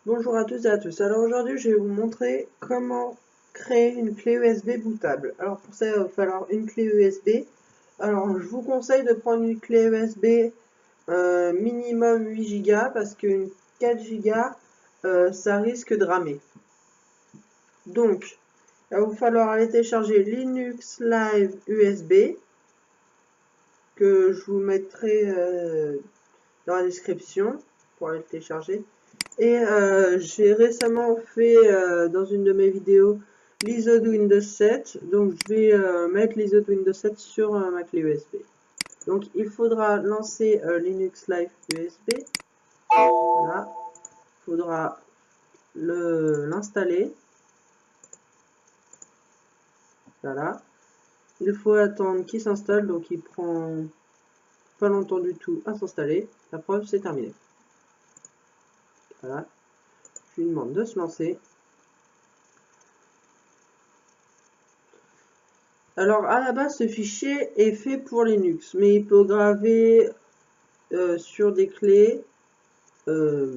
Bonjour à tous et à tous. Alors aujourd'hui, je vais vous montrer comment créer une clé USB bootable. Alors pour ça, il va falloir une clé USB. Alors je vous conseille de prendre une clé USB minimum 8 Go parce qu'une 4 Go, ça risque de ramer. Donc, il va vous falloir aller télécharger Linux Live USB que je vous mettrai dans la description pour aller le télécharger. Et j'ai récemment fait dans une de mes vidéos l'ISO de Windows 7, donc je vais mettre l'ISO de Windows 7 sur ma clé USB. Donc il faudra lancer Linux Live USB, voilà, il faudra l'installer, voilà. Il faut attendre qu'il s'installe, donc il prend pas longtemps du tout à s'installer. La preuve, c'est terminé. Voilà, je lui demande de se lancer. Alors à la base, ce fichier est fait pour Linux, mais il peut graver sur des clés euh,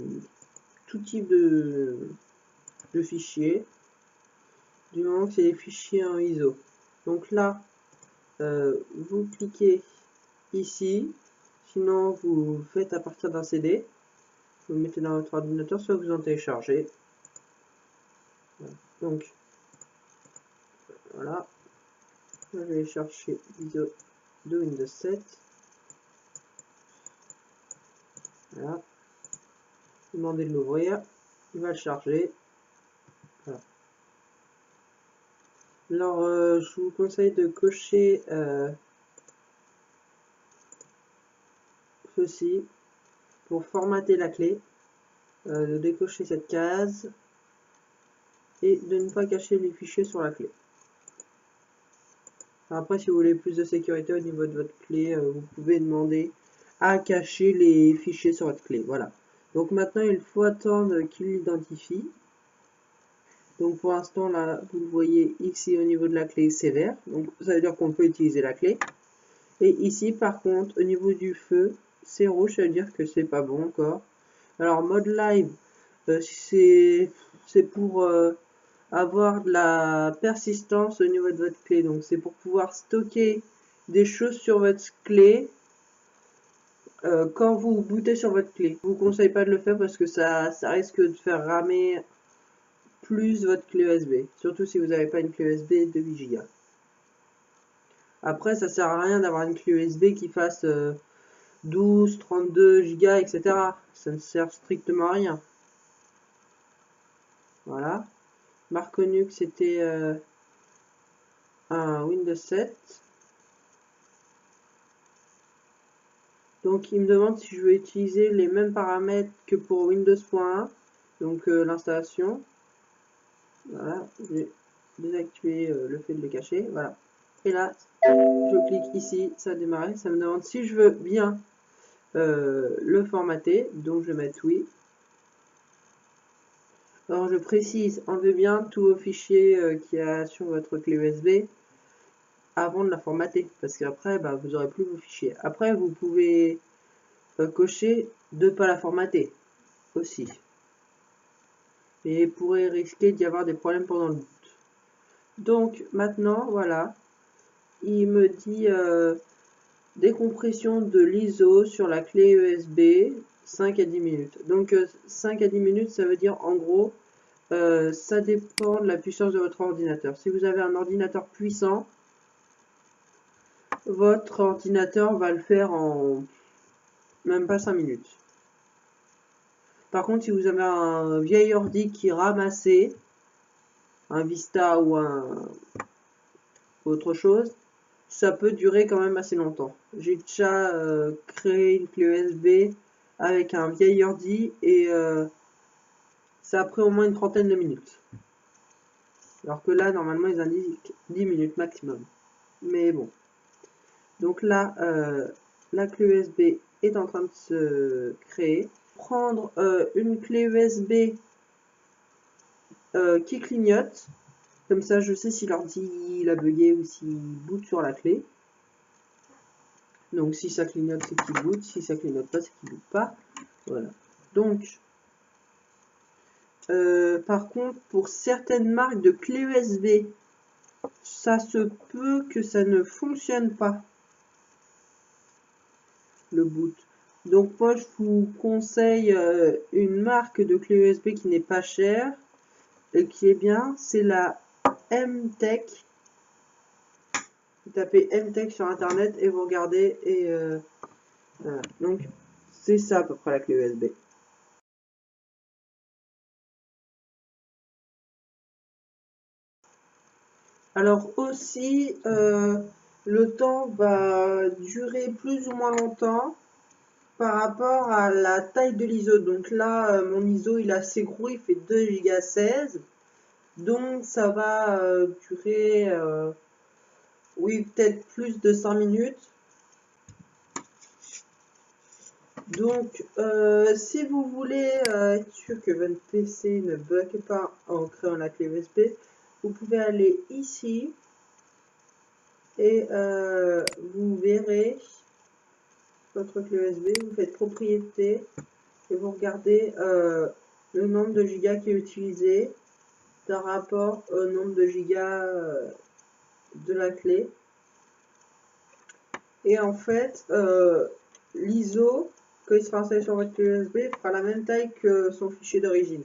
tout type de fichiers, du moment que c'est des fichiers en ISO. Donc là, vous cliquez ici, sinon vous faites à partir d'un CD, vous le mettez dans votre ordinateur, soit vous en téléchargez. Donc voilà, je vais chercher l'ISO de Windows 7. Voilà, demandez de l'ouvrir, il va le charger. Voilà. Alors, je vous conseille de cocher ceci pour formater la clé, de décocher cette case et de ne pas cacher les fichiers sur la clé. Après, si vous voulez plus de sécurité au niveau de votre clé, vous pouvez demander à cacher les fichiers sur votre clé. Voilà. Donc maintenant, il faut attendre qu'il l'identifie. Donc pour l'instant, là, vous le voyez ici au niveau de la clé, c'est vert. Donc ça veut dire qu'on peut utiliser la clé. Et ici, par contre, au niveau du feu, c'est rouge, ça veut dire que c'est pas bon encore. Alors mode live, c'est pour avoir de la persistance au niveau de votre clé. Donc c'est pour pouvoir stocker des choses sur votre clé quand vous bootez sur votre clé. Je vous conseille pas de le faire parce que ça risque de faire ramer plus votre clé USB. Surtout si vous n'avez pas une clé USB de 8 Go. Après, ça sert à rien d'avoir une clé USB qui fasse 12, 32 Go, etc. Ça ne sert strictement à rien. Voilà. Marque connue que c'était un Windows 7. Donc il me demande si je veux utiliser les mêmes paramètres que pour Windows.1, donc l'installation. Voilà, je vais désactiver le fait de le cacher. Voilà. Et là, je clique ici, ça a démarré. Ça me demande si je veux bien le formater. Donc je vais mettre oui. Alors je précise, enlevez bien tous vos fichiers qu'il y a sur votre clé USB avant de la formater, parce qu'après vous n'aurez plus vos fichiers. Après vous pouvez cocher de ne pas la formater aussi, et pourrait risquer d'y avoir des problèmes pendant le boot. Donc maintenant voilà, il me dit décompression de l'ISO sur la clé USB 5 à 10 minutes. Donc 5 à 10 minutes, ça veut dire en gros ça dépend de la puissance de votre ordinateur. Si vous avez un ordinateur puissant, votre ordinateur va le faire en même pas 5 minutes. Par contre, si vous avez un vieil ordi qui est ramassé, un Vista ou un autre chose, ça peut durer quand même assez longtemps. J'ai déjà créé une clé USB avec un vieil ordi et ça a pris au moins une trentaine de minutes. Alors que là, normalement, ils indiquent 10 minutes maximum. Mais bon. Donc là, la clé USB est en train de se créer. Prendre une clé USB qui clignote. Comme ça, je sais si l'ordi il a bugué ou s'il boot sur la clé. Donc si ça clignote, c'est qu'il boot. Si ça clignote pas, c'est qu'il boot pas. Voilà. Donc, Par contre, pour certaines marques de clés USB, ça se peut que ça ne fonctionne pas, le boot. Donc moi, je vous conseille une marque de clé USB qui n'est pas chère et qui est bien, c'est la M-Tech. Vous tapez M-Tech sur internet et vous regardez et voilà. Donc c'est ça à peu près la clé USB. Alors aussi, le temps va durer plus ou moins longtemps par rapport à la taille de l'ISO. Donc là, mon ISO il est assez gros, il fait 2 Go 16. Donc ça va durer, oui, peut-être plus de 5 minutes. Donc, si vous voulez être sûr que votre PC ne bug pas en créant la clé USB, vous pouvez aller ici et vous verrez votre clé USB, vous faites propriété et vous regardez le nombre de gigas qui est utilisé par rapport au nombre de gigas de la clé. Et en fait, l'ISO, quand il sera installé sur votre clé USB, fera la même taille que son fichier d'origine.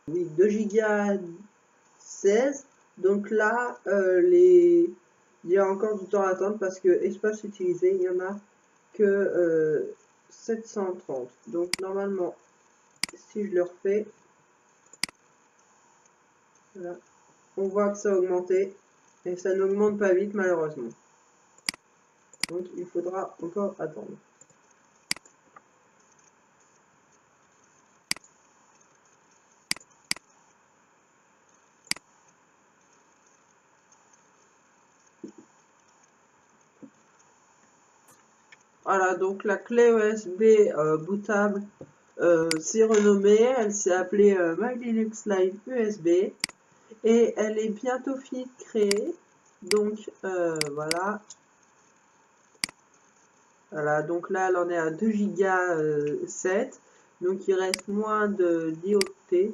Oui, 2 Go 16. Donc là, il y a encore du temps à attendre parce que espace utilisé, il n'y en a que 730. Donc normalement, si je le refais, voilà, on voit que ça a augmenté et ça n'augmente pas vite malheureusement. Donc il faudra encore attendre. Voilà, donc la clé USB bootable s'est renommée, elle s'est appelée My Linux Live USB et elle est bientôt finie de créer. Donc voilà. Voilà, donc là elle en est à 2 Go 7. Donc il reste moins de 10 octets.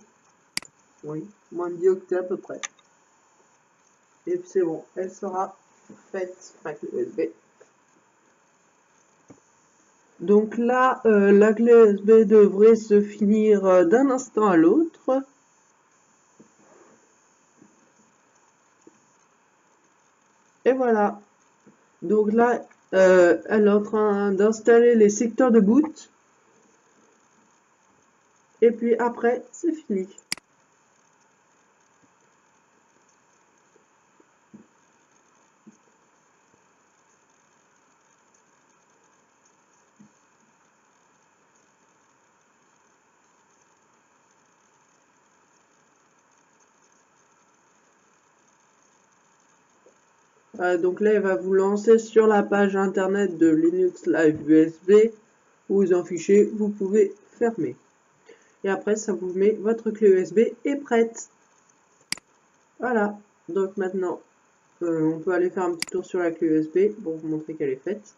Oui, moins de 10 octets à peu près. Et c'est bon, elle sera faite avec l'USB. Donc là, la clé USB devrait se finir d'un instant à l'autre. Et voilà. Donc là, elle est en train d'installer les secteurs de boot. Et puis après, c'est fini. Donc là, elle va vous lancer sur la page internet de Linux Live USB. Vous en fichez, vous pouvez fermer. Et après, ça vous met votre clé USB est prête. Voilà. Donc maintenant, on peut aller faire un petit tour sur la clé USB pour vous montrer qu'elle est faite.